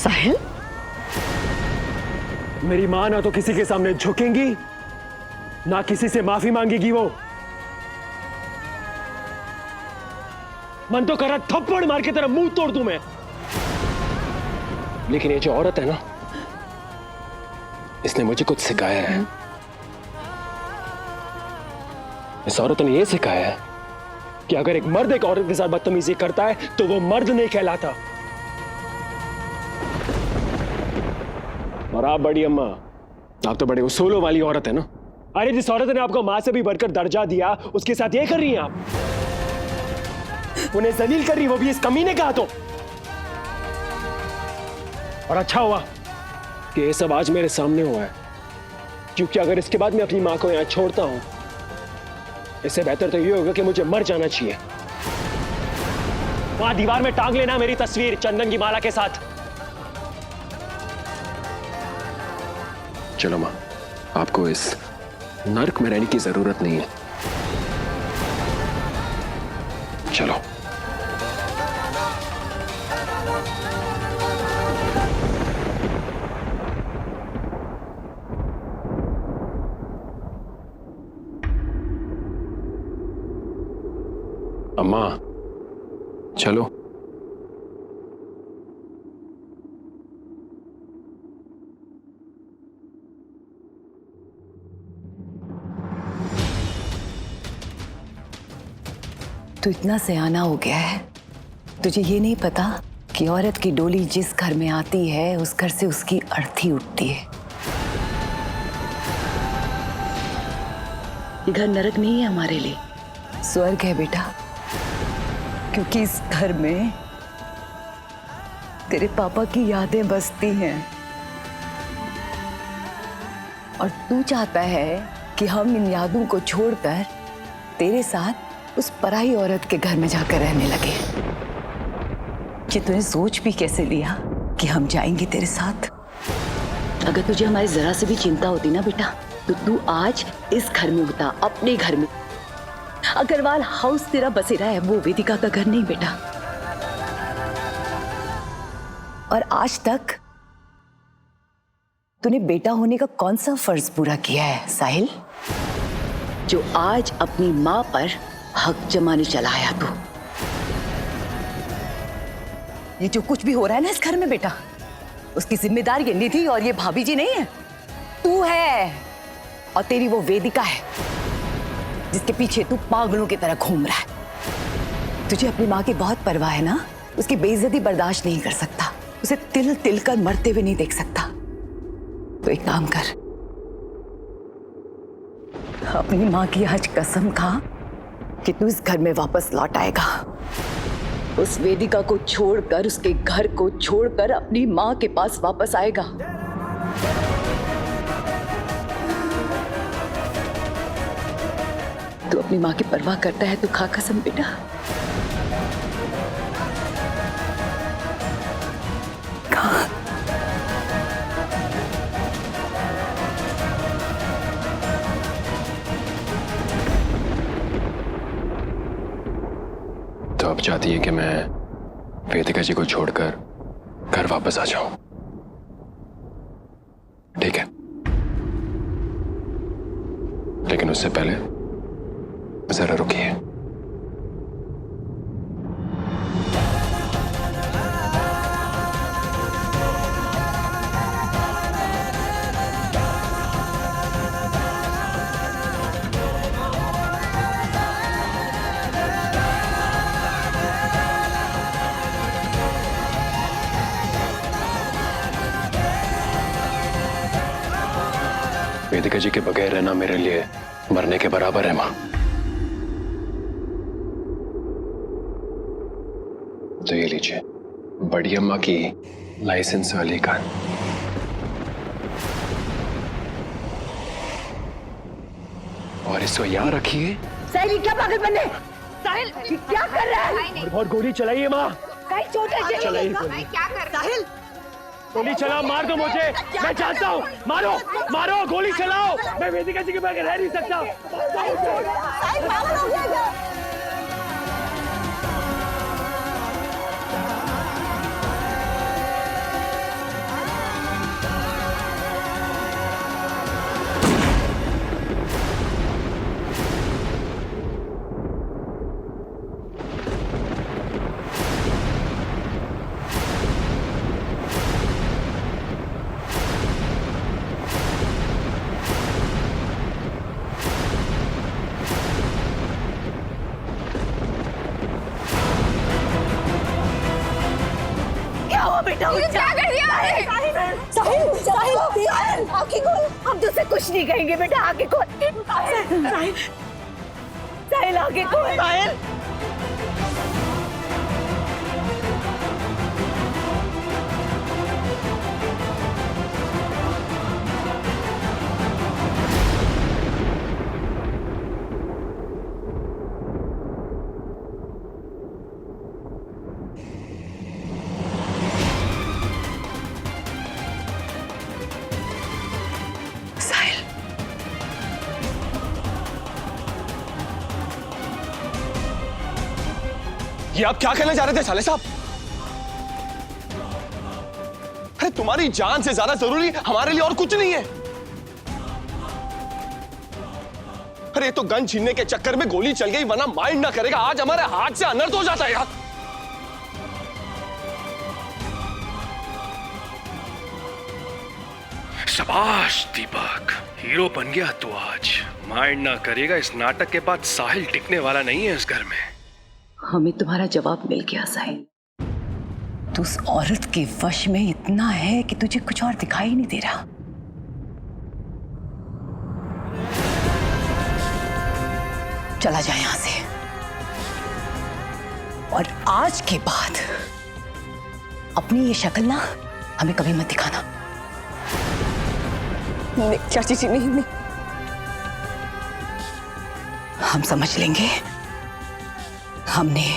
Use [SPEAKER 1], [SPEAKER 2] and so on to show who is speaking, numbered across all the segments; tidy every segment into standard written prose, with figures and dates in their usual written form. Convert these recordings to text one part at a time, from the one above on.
[SPEAKER 1] साहिल,
[SPEAKER 2] मेरी मां ना तो किसी के सामने झुकेंगी ना किसी से माफी मांगेगी। वो मन तो कर रहा थप्पड़ मार के तेरा मुंह तोड़ दूं मैं, लेकिन ये जो औरत है ना, इसने मुझे कुछ सिखाया है। इस औरत ने यह सिखाया है कि अगर एक मर्द एक औरत के साथ बदतमीजी करता है तो वो मर्द नहीं कहलाता। और आप बड़ी अम्मा, आप तो बड़े उसूलों वाली औरत है ना। अरे जिस औरत ने आपको मां से भी बढ़कर दर्जा दिया, उसके साथ ये कर रही हैं आप, उन्हें जलील कर रही, वो भी इस कमीने का हाथों। और अच्छा हुआ कि ये सब आज मेरे सामने हुआ है, क्योंकि अगर इसके बाद मैं अपनी मां को यहां छोड़ता हूं, इससे बेहतर तो ये होगा कि मुझे मर जाना चाहिए। वहां दीवार में टांग लेना मेरी तस्वीर चंदन की माला के साथ। चलो मां, आपको इस नर्क में रहने की जरूरत नहीं है। चलो। अम्मा, चलो।
[SPEAKER 1] तू इतना सयाना हो गया है, तुझे ये नहीं पता कि औरत की डोली जिस घर में आती है उस घर से उसकी अर्थी उठती है। ये घर नरक नहीं है हमारे लिए, स्वर्ग है बेटा, क्योंकि इस घर में तेरे पापा की यादें बसती हैं। और तू चाहता है कि हम इन यादों को छोड़कर तेरे साथ उस पराई औरत के घर में जाकर रहने लगे। कि तूने सोच भी कैसे लिया कि हम जाएंगे तेरे साथ? अगर तुझे हमारी जरा से भी चिंता होती ना बेटा, तो तू आज इस घर में होता, अपने घर में। अग्रवाल हाउस तेरा बसेरा है, वो वेदिका का घर नहीं बेटा। और आज तक तूने बेटा होने का कौन सा फर्ज पूरा किया है साहिल, जो आज अपनी मां पर हक जमाने चला आया तू? ये जो कुछ भी हो रहा है ना इस घर में बेटा, उसकी जिम्मेदार ये निधि और ये भाभी जी नहीं है, तू है। और तेरी वो वेदिका है जिसके पीछे तू पागलों की तरह घूम रहा है। तुझे अपनी माँ की बहुत परवाह है ना, उसकी बेइज्जती बर्दाश्त नहीं कर सकता, उसे तिल तिल कर मरते हुए नहीं देख सकता। तो एक काम कर, अपनी माँ की आज कसम खा कि तू इस घर में वापस लौट आएगा। उस वेदिका को छोड़कर, उसके घर को छोड़कर अपनी माँ के पास वापस आएगा। तू अपनी माँ की परवाह करता है तो खा कसम बेटा। खा।
[SPEAKER 2] तो अब चाहती है कि मैं वेदिका जी को छोड़कर घर वापस आ जाऊं, ठीक है? लेकिन उससे पहले जरा रुकिए। वेदिका जी के बगैर रहना मेरे लिए मरने के बराबर है मां। तो ये लीजिए, बड़ी अम्मा की लाइसेंस वाली कान। और इसको यहाँ रखिए।
[SPEAKER 1] साहिल क्या पागलपन है? साहिल क्या कर रहा है?
[SPEAKER 2] और गोली चलाइए माँ।
[SPEAKER 1] कहीं चोट लगी?
[SPEAKER 2] चलाइए गोली।
[SPEAKER 3] क्या कर रहा है?
[SPEAKER 1] साहिल
[SPEAKER 2] गोली चलाओ, मार दो मुझे, मैं चाहता हूँ। मारो मारो, गोली चलाओ, मैं वेदिका जी के बगैर रह नहीं सकता।
[SPEAKER 1] साहिल पागल हो गया क्या? बेटा उठ जा।
[SPEAKER 3] क्या कर दिया आपने?
[SPEAKER 1] साहिल साहिल आंखें खोल। हम तुझसे कुछ नहीं कहेंगे बेटा, आंखें खोल। साहिल साहिल आंखें खोल। साहिल
[SPEAKER 4] ये आप क्या कहना चाह रहे थे साले साहब? अरे तुम्हारी जान से ज्यादा जरूरी हमारे लिए और कुछ नहीं है। अरे ये तो गन छीनने के चक्कर में गोली चल गई, वरना माइंड ना करेगा आज हमारे हाथ से अनर्थ हो जाता है यार।
[SPEAKER 5] शाबाश दीपक, हीरो बन गया तू आज। माइंड ना करेगा, इस नाटक के बाद साहिल टिकने वाला नहीं है इस घर में।
[SPEAKER 1] हमें तुम्हारा जवाब मिल गया साहिल। तू उस औरत के वश में इतना है कि तुझे कुछ और दिखाई नहीं दे रहा। चला जा यहां से, और आज के बाद अपनी ये शक्ल ना हमें कभी मत दिखाना। नहीं चाची जी, नहीं। हम समझ लेंगे हमने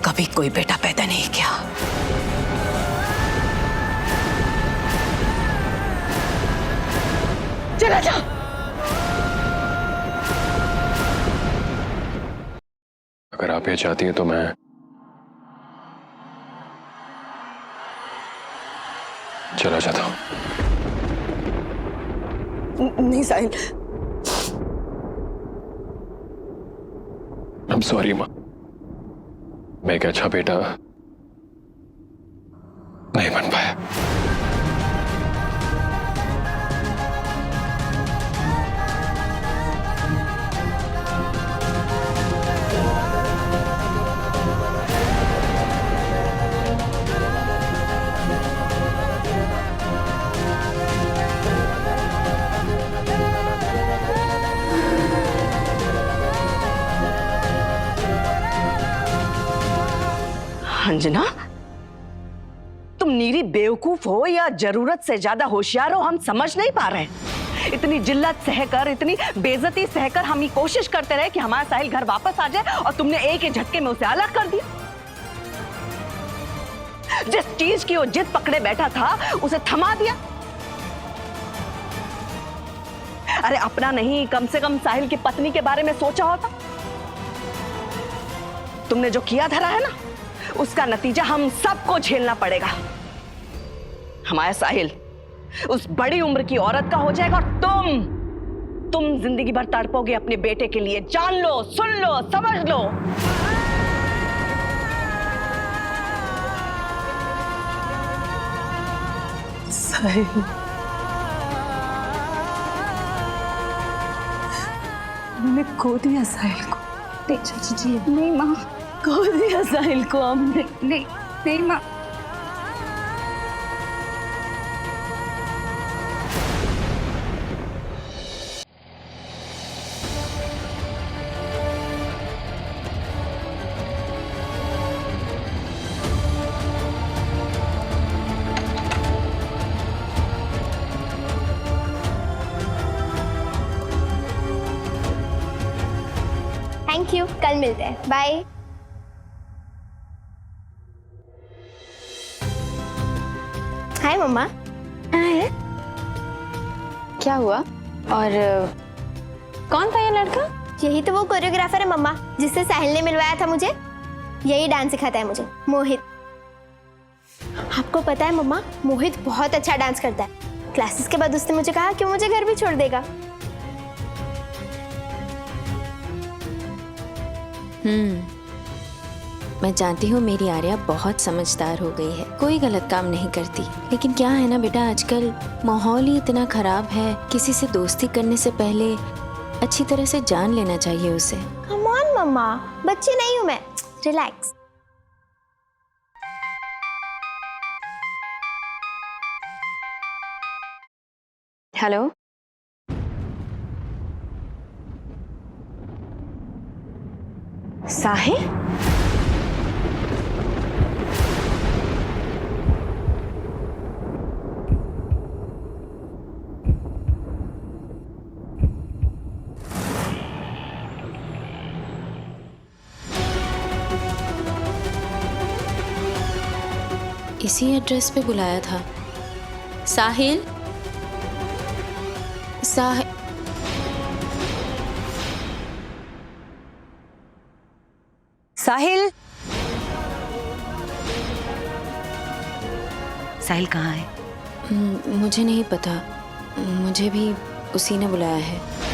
[SPEAKER 1] कभी कोई बेटा पैदा नहीं किया। चला जा।
[SPEAKER 5] अगर आप ये चाहती हैं तो मैं चला जाता हूं।
[SPEAKER 1] नहीं साहिल।
[SPEAKER 5] I'm sorry माँ, मैं एक अच्छा बेटा नहीं बन पाया।
[SPEAKER 6] अंजना, तुम नीरी बेवकूफ हो या जरूरत से ज्यादा होशियार हो, हम समझ नहीं पा रहे हैं। इतनी जिल्लत सहकर, इतनी बेइज्जती सहकर हम ये कोशिश करते रहे कि हमारा साहिल घर वापस आ जाए, और तुमने एक ही झटके में उसे अलग कर दिया। जिस चीज की वो जिद पकड़े बैठा था उसे थमा दिया। अरे अपना नहीं, कम से कम साहिल की पत्नी के बारे में सोचा होता। तुमने जो किया धरा है ना, उसका नतीजा हम सबको झेलना पड़ेगा। हमारा साहिल उस बड़ी उम्र की औरत का हो जाएगा, और तुम जिंदगी भर तड़पोगे अपने बेटे के लिए। जान लो, सुन लो, समझ लो।
[SPEAKER 1] साहिल, हमने खो दिया साहिल को।
[SPEAKER 3] नहीं चाची जी, नहीं माँ,
[SPEAKER 1] खो दिया साहिल को हमने।
[SPEAKER 3] नहीं माँ। थैंक यू, कल मिलते हैं, बाय। हाय मम्मा। हाय।
[SPEAKER 7] क्या हुआ? और कौन था ये लड़का?
[SPEAKER 3] यही तो वो कोरियोग्राफर है मम्मा, जिससे साहिल ने मिलवाया था मुझे। यही डांस सिखाता है मुझे, मोहित। आपको पता है मम्मा, मोहित बहुत अच्छा डांस करता है। क्लासेस के बाद उसने मुझे कहा कि वो मुझे घर भी छोड़ देगा।
[SPEAKER 7] मैं जानती हूँ मेरी आर्या बहुत समझदार हो गई है, कोई गलत काम नहीं करती। लेकिन क्या है ना बेटा, आजकल माहौल ही इतना खराब है, किसी से दोस्ती करने से पहले अच्छी तरह से जान लेना चाहिए उसे।
[SPEAKER 3] कम ऑन मम्मा, बच्ची नहीं हूँ मैं, रिलैक्स।
[SPEAKER 7] हेलो। साहिल? इसी एड्रेस पे बुलाया था। साहिल? साहिल?
[SPEAKER 1] साहिल? साहिल कहाँ है?
[SPEAKER 7] मुझे नहीं पता, मुझे भी उसी ने बुलाया है।